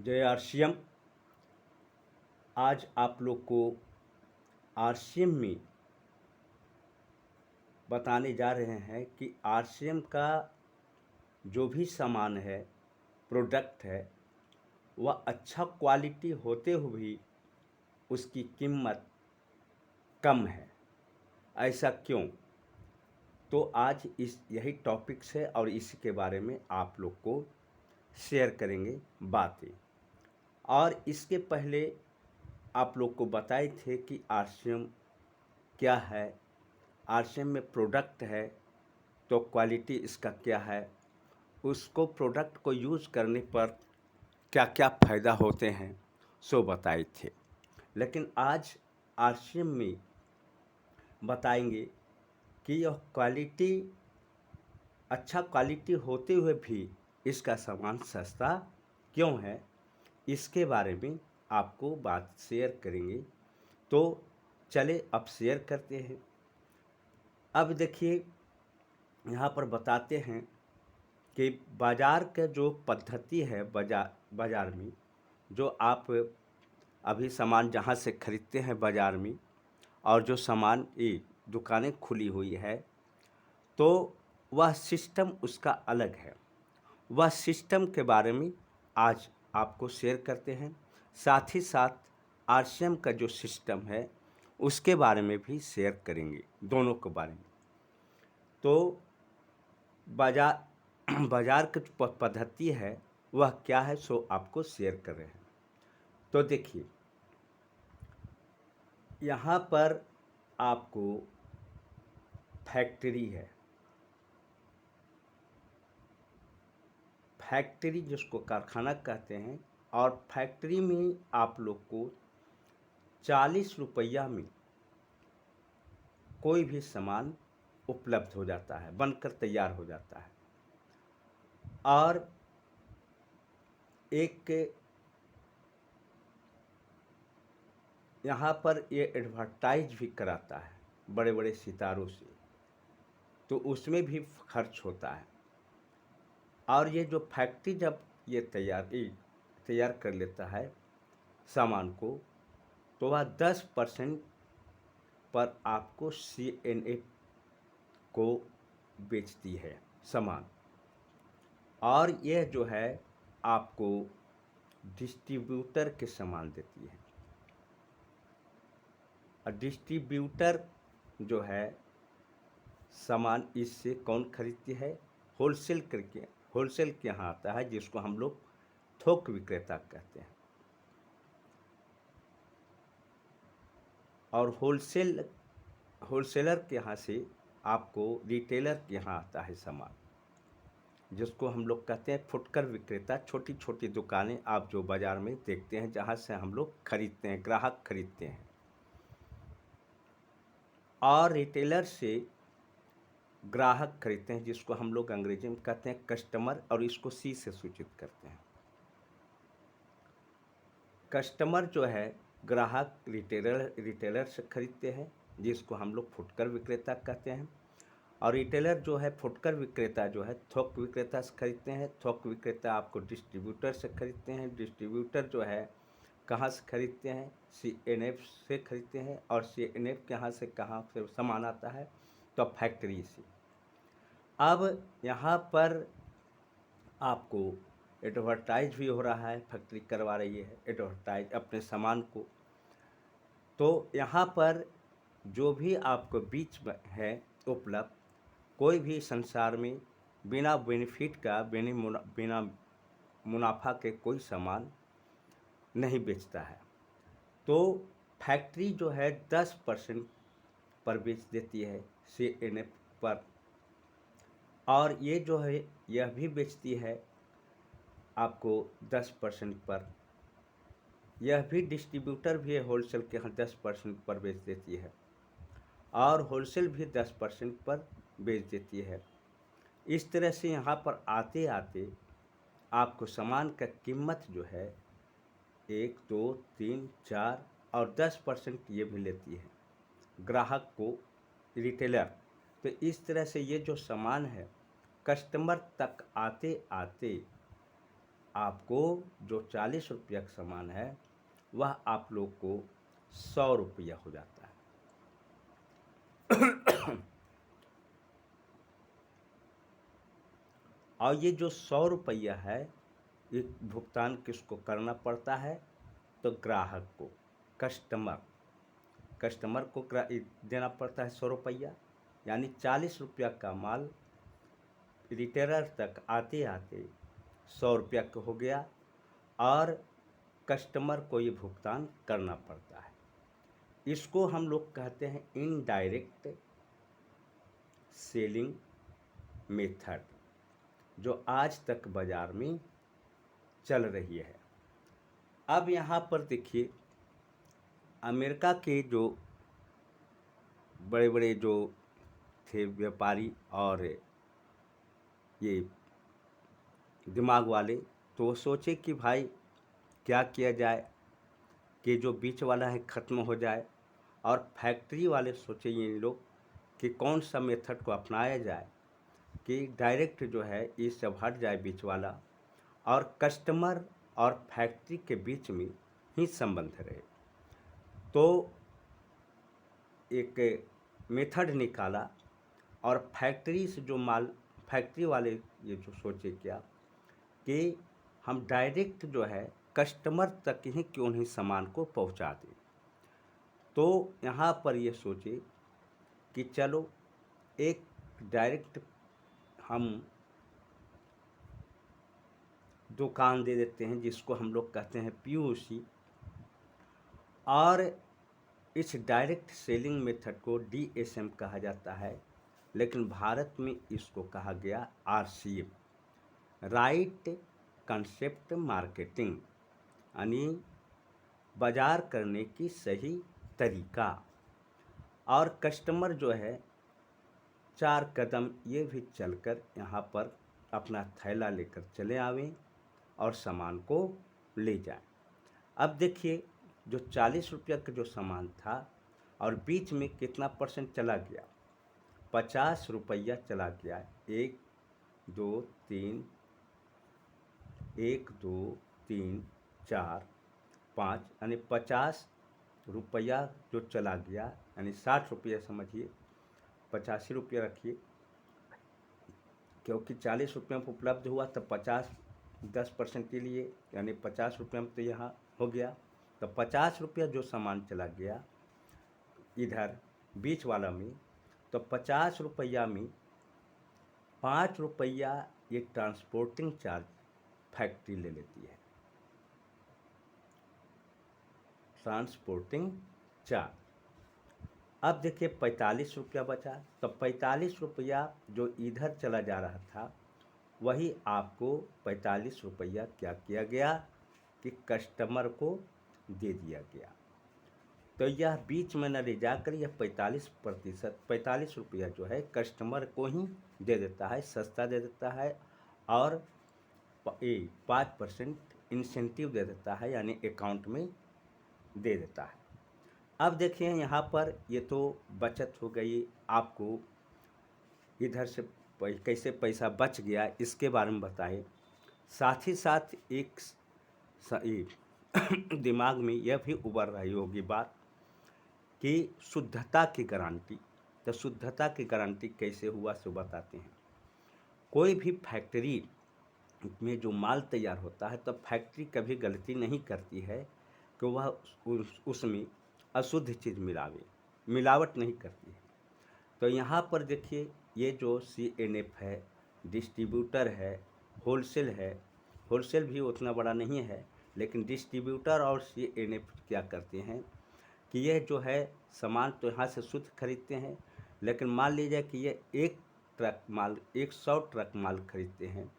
जय आरसीएम। आज आप लोग को आरसीएम में बताने जा रहे हैं कि आरसीएम का जो भी सामान है, प्रोडक्ट है, वह अच्छा क्वालिटी होते हुए भी उसकी कीमत कम है। ऐसा क्यों? तो आज यही टॉपिक्स है और इसी के बारे में आप लोग को शेयर करेंगे बातें। और इसके पहले आप लोग को बताए थे कि आरसीएम क्या है, आरसीएम में प्रोडक्ट है तो क्वालिटी इसका क्या है, उसको प्रोडक्ट को यूज़ करने पर क्या क्या फ़ायदा होते हैं, सो बताए थे। लेकिन आज आरसीएम में बताएंगे कि यह क्वालिटी अच्छा क्वालिटी होते हुए भी इसका सामान सस्ता क्यों है, इसके बारे में आपको बात शेयर करेंगे। तो चले अब शेयर करते हैं। अब देखिए, यहाँ पर बताते हैं कि बाज़ार का जो पद्धति है, बाज़ार में जो आप अभी सामान जहाँ से ख़रीदते हैं बाज़ार में, और जो सामान ये दुकानें खुली हुई है, तो वह सिस्टम उसका अलग है। वह सिस्टम के बारे में आज आपको शेयर करते हैं। साथ ही साथ आरसीएम का जो सिस्टम है उसके बारे में भी शेयर करेंगे, दोनों के बारे में। तो बाज़ार की जो पद्धति है वह क्या है, सो आपको शेयर कर रहे हैं। तो देखिए, यहाँ पर आपको फैक्ट्री है, फैक्ट्री जिसको कारखाना कहते हैं, और फैक्ट्री में आप लोग को 40 रुपया में कोई भी सामान उपलब्ध हो जाता है, बनकर तैयार हो जाता है। और एक यहाँ पर ये एडवर्टाइज भी कराता है बड़े बड़े सितारों से, तो उसमें भी खर्च होता है। और ये जो फैक्ट्री जब ये तैयार कर लेता है सामान को, तो वह 10% पर आपको CNF को बेचती है सामान। और यह जो है आपको डिस्ट्रीब्यूटर के सामान देती है। और डिस्ट्रीब्यूटर जो है सामान इससे कौन खरीदती है? होलसेल के यहाँ आता है, जिसको हम लोग थोक विक्रेता कहते हैं। और होलसेलर के यहाँ से आपको रिटेलर के यहाँ आता है सामान, जिसको हम लोग कहते हैं फुटकर विक्रेता। छोटी छोटी दुकानें आप जो बाज़ार में देखते हैं, जहाँ से हम लोग खरीदते हैं, ग्राहक खरीदते हैं। और रिटेलर से ग्राहक खरीदते हैं, जिसको हम लोग अंग्रेजी में कहते हैं कस्टमर, और इसको C से सूचित करते हैं। कस्टमर जो है ग्राहक रिटेलर से खरीदते हैं, जिसको हम लोग फुटकर विक्रेता कहते हैं। और रिटेलर जो है, फुटकर विक्रेता जो है थोक विक्रेता से खरीदते हैं। थोक विक्रेता आपको डिस्ट्रीब्यूटर से खरीदते हैं। डिस्ट्रीब्यूटर जो है कहाँ से खरीदते हैं? CNF से खरीदते हैं। और CNF कहाँ से सामान आता है? तो फैक्ट्री से। अब यहाँ पर आपको एडवर्टाइज भी हो रहा है, फैक्ट्री करवा रही है एडवर्टाइज अपने सामान को। तो यहाँ पर जो भी आपको बीच में है उपलब्ध, कोई भी संसार में बिना बेनिफिट का, बिना मुनाफा के कोई सामान नहीं बेचता है। तो फैक्ट्री जो है 10% पर बेच देती है CNF पर। और ये जो है यह भी बेचती है आपको 10% पर। यह भी डिस्ट्रीब्यूटर भी है, होलसेल के यहाँ 10% पर बेच देती है, और होलसेल भी 10% पर बेच देती है। इस तरह से यहाँ पर आते आते आपको सामान का कीमत जो है 1, 2, 3, 4 और 10% ये भी लेती है ग्राहक को, रिटेलर। तो इस तरह से ये जो सामान है कस्टमर तक आते आते आपको जो 40 रुपया का सामान है वह आप लोग को 100 रुपया हो जाता है। और ये जो 100 रुपया है ये भुगतान किसको करना पड़ता है? तो ग्राहक को, कस्टमर को देना पड़ता है 100 रुपया। यानी 40 रुपया का माल रिटेलर तक आते आते 100 रुपया का हो गया और कस्टमर को ये भुगतान करना पड़ता है। इसको हम लोग कहते हैं इनडायरेक्ट सेलिंग मेथड, जो आज तक बाज़ार में चल रही है। अब यहाँ पर देखिए, अमेरिका के जो बड़े बड़े जो थे व्यापारी और ये दिमाग वाले, तो वो सोचे कि भाई क्या किया जाए कि जो बीच वाला है ख़त्म हो जाए। और फैक्ट्री वाले सोचे ये लोग कि कौन सा मेथड को अपनाया जाए कि डायरेक्ट जो है ये सब हट जाए बीच वाला, और कस्टमर और फैक्ट्री के बीच में ही संबंध रहे। तो एक मेथड निकाला और फैक्ट्री से जो माल, फैक्ट्री वाले ये जो सोचे क्या कि हम डायरेक्ट जो है कस्टमर तक ही क्यों नहीं सामान को पहुंचा दें। तो यहाँ पर ये सोचे कि चलो एक डायरेक्ट हम दुकान दे देते हैं जिसको हम लोग कहते हैं पीओसी, और इस डायरेक्ट सेलिंग मेथड को डीएसएम कहा जाता है, लेकिन भारत में इसको कहा गया आरसीएम, राइट कंसेप्ट मार्केटिंग, यानी बाजार करने की सही तरीका। और कस्टमर जो है 4 कदम ये भी चलकर यहाँ पर अपना थैला लेकर चले आवें और सामान को ले जाएं। अब देखिए, जो 40 रुपया का जो सामान था और बीच में कितना परसेंट चला गया? 50 रुपया चला गया। 1 2 3 1 2 3 4 5, यानी 50 रुपया जो चला गया, यानी 60 रुपया समझिए, 85 रुपया रखिए, क्योंकि 40 रुपये में उपलब्ध हुआ तो 10% के लिए, यानी 50 रुपये में तो यहाँ हो गया। तो 50 रुपया जो सामान चला गया इधर बीच वाला में, तो 50 रुपया में 5 रुपया ये ट्रांसपोर्टिंग चार्ज फैक्ट्री ले लेती है, ट्रांसपोर्टिंग चार्ज। अब देखिए 45 रुपया बचा, तो 45 रुपया जो इधर चला जा रहा था वही आपको 45 रुपया क्या किया गया कि कस्टमर को दे दिया गया। तो यह बीच में न ले जाकर यह 45 रुपया जो है कस्टमर को ही दे देता है, सस्ता दे देता है, और 5% इंसेंटिव दे देता है, यानी अकाउंट में दे देता है। अब देखिए यहाँ पर ये तो बचत हो गई, आपको इधर से कैसे पैसा बच गया इसके बारे में बताए। साथ ही साथ एक दिमाग में यह भी उभर रही होगी बात कि शुद्धता की गारंटी। तो शुद्धता की गारंटी कैसे हुआ सो बताते हैं। कोई भी फैक्ट्री में जो माल तैयार होता है तो फैक्ट्री कभी गलती नहीं करती है कि वह उसमें अशुद्ध चीज़ मिलावट नहीं करती है। तो यहाँ पर देखिए, ये जो CNF है, डिस्ट्रीब्यूटर है, होलसेल है, होलसेल भी उतना बड़ा नहीं है, लेकिन डिस्ट्रीब्यूटर और CNF क्या करते हैं कि यह जो है सामान तो यहाँ से शुद्ध खरीदते हैं, लेकिन मान लीजिए कि ये 100 ट्रक माल खरीदते हैं,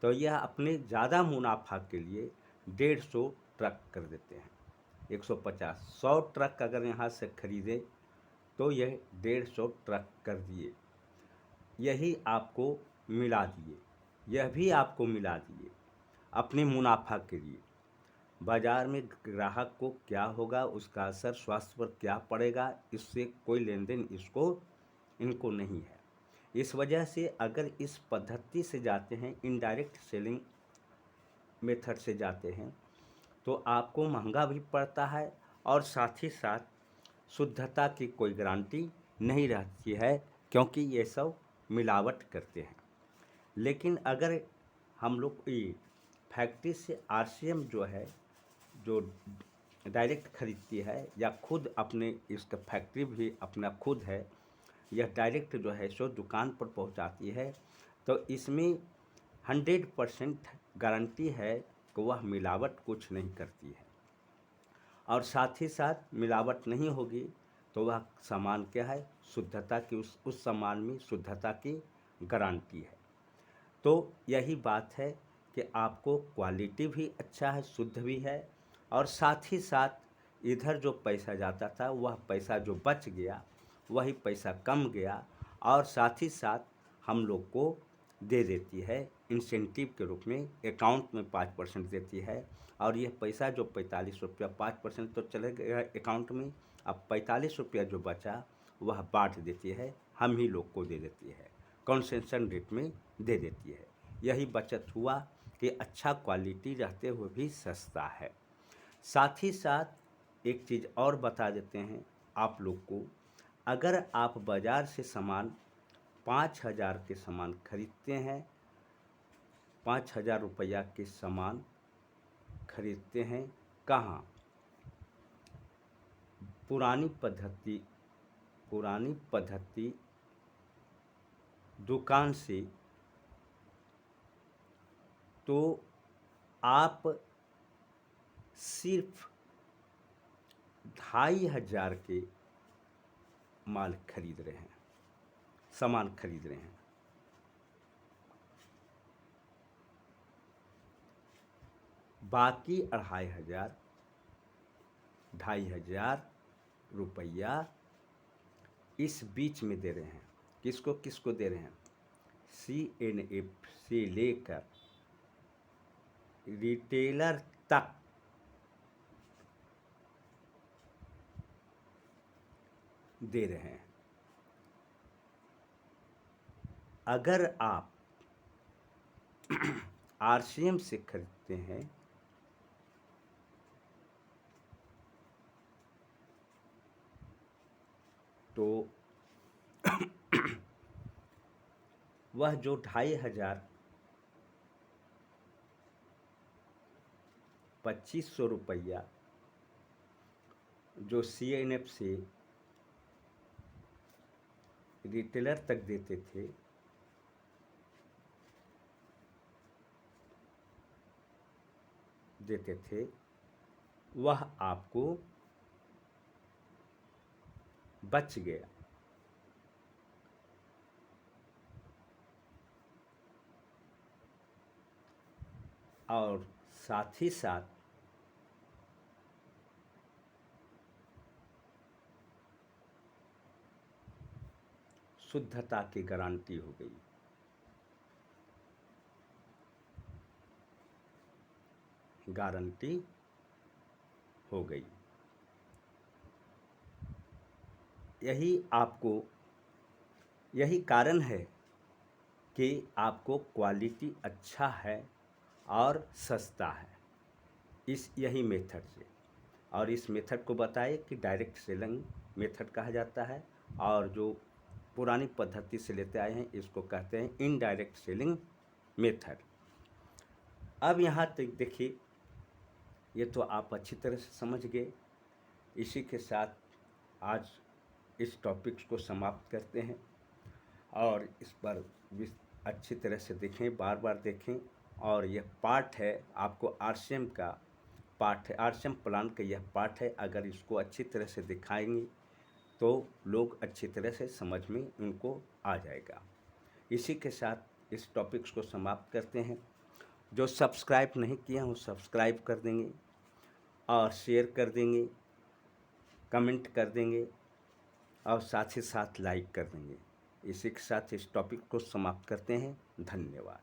तो यह अपने ज़्यादा मुनाफा के लिए 150 ट्रक कर देते हैं। 150 ट्रक अगर यहाँ से खरीदे तो यह 150 ट्रक कर दिए, यही आपको मिला दिए, यह भी आपको मिला दिए अपने मुनाफा के लिए। बाज़ार में ग्राहक को क्या होगा, उसका असर स्वास्थ्य पर क्या पड़ेगा, इससे कोई लेन देन इनको नहीं है। इस वजह से अगर इस पद्धति से जाते हैं इनडायरेक्ट सेलिंग मेथड से जाते हैं तो आपको महंगा भी पड़ता है और साथ ही साथ शुद्धता की कोई गारंटी नहीं रहती है, क्योंकि ये सब मिलावट करते हैं। लेकिन अगर हम लोग ये फैक्ट्री से आरसीएम जो है, जो डायरेक्ट खरीदती है या खुद अपने इसका फैक्ट्री भी अपना खुद है, यह डायरेक्ट जो है सो दुकान पर पहुंचाती है, तो इसमें 100% गारंटी है कि वह मिलावट कुछ नहीं करती है। और साथ ही साथ मिलावट नहीं होगी तो वह सामान क्या है, शुद्धता की, उस सामान में शुद्धता की गारंटी है। तो यही बात है कि आपको क्वालिटी भी अच्छा है, शुद्ध भी है, और साथ ही साथ इधर जो पैसा जाता था वह पैसा जो बच गया वही पैसा कम गया, और साथ ही साथ हम लोग को दे देती है इंसेंटिव के रूप में, अकाउंट में 5% देती है। और यह पैसा जो 45 रुपया, 5% तो चले गया अकाउंट में, अब 45 रुपया जो बचा वह बांट देती है, हम ही लोग को दे देती है, कंसेशन रेट में दे देती है। यही बचत हुआ कि अच्छा क्वालिटी रहते हुए भी सस्ता है। साथ ही साथ एक चीज़ और बता देते हैं आप लोग को, अगर आप बाज़ार से सामान 5,000 के सामान खरीदते हैं, 5,000 रुपया के सामान खरीदते हैं, कहाँ? पुरानी पद्धति दुकान से, तो आप सिर्फ 2,500 के माल खरीद रहे हैं, सामान खरीद रहे हैं। बाकी 2,500, 2,500 रुपया इस बीच में दे रहे हैं। किसको किसको दे रहे हैं? CNF से लेकर रिटेलर तक दे रहे हैं। अगर आप आरसीएम से खरीदते हैं तो वह जो 2,500, 2,500 रुपया जो CNF से रिटेलर तक देते थे वह आपको बच गया। और साथ ही साथ शुद्धता की गारंटी हो गई। गारंटी हो गई। यही कारण है कि आपको क्वालिटी अच्छा है और सस्ता है, यही मेथड से। और इस मेथड को बताए कि डायरेक्ट सेलिंग मेथड कहा जाता है, और जो पुरानी पद्धति से लेते आए हैं इसको कहते हैं इनडायरेक्ट सेलिंग मेथड। अब यहाँ तक देखिए, ये तो आप अच्छी तरह से समझ गए। इसी के साथ आज इस टॉपिक्स को समाप्त करते हैं, और इस पर अच्छी तरह से देखें, बार बार देखें। और यह पार्ट है, आपको आरसीएम का पार्ट है, आरसीएम प्लान का यह पार्ट है। अगर इसको अच्छी तरह से दिखाएंगे तो लोग अच्छी तरह से समझ में उनको आ जाएगा। इसी के साथ इस टॉपिक्स को समाप्त करते हैं। जो सब्सक्राइब नहीं किए हैं वो सब्सक्राइब कर देंगे, और शेयर कर देंगे, कमेंट कर देंगे, और साथ ही साथ लाइक कर देंगे। इसी के साथ इस टॉपिक को समाप्त करते हैं। धन्यवाद।